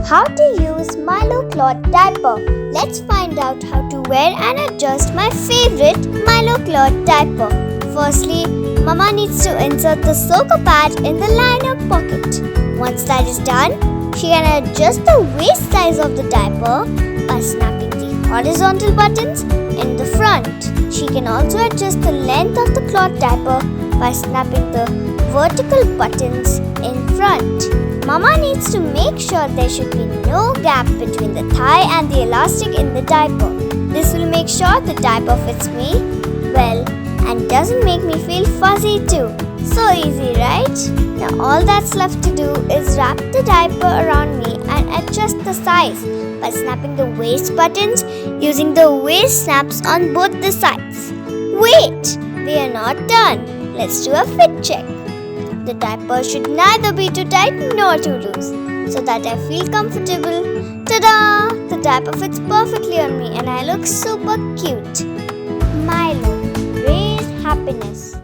How to use Mylo Cloth Diaper. Let's find out how to wear and adjust my favorite Mylo Cloth Diaper. Firstly, Mama needs to insert the soaker pad in the liner pocket. Once that is done, she can adjust the waist size of the diaper by snapping the horizontal buttons in the front. She can also adjust the length of the cloth diaper by snapping the vertical buttons in front. Mama needs to make sure there should be no gap between the thigh and the elastic in the diaper. This will make sure the diaper fits me well and doesn't make me feel fuzzy too. So easy, right? Now all that's left to do is wrap the diaper around me and adjust the size by snapping the waist buttons using the waist snaps on both the sides. Wait! We are not done. Let's do a fit check. The diaper should neither be too tight nor too loose, so that I feel comfortable. Ta-da! The diaper fits perfectly on me and I look super cute. Mylo, raise happiness.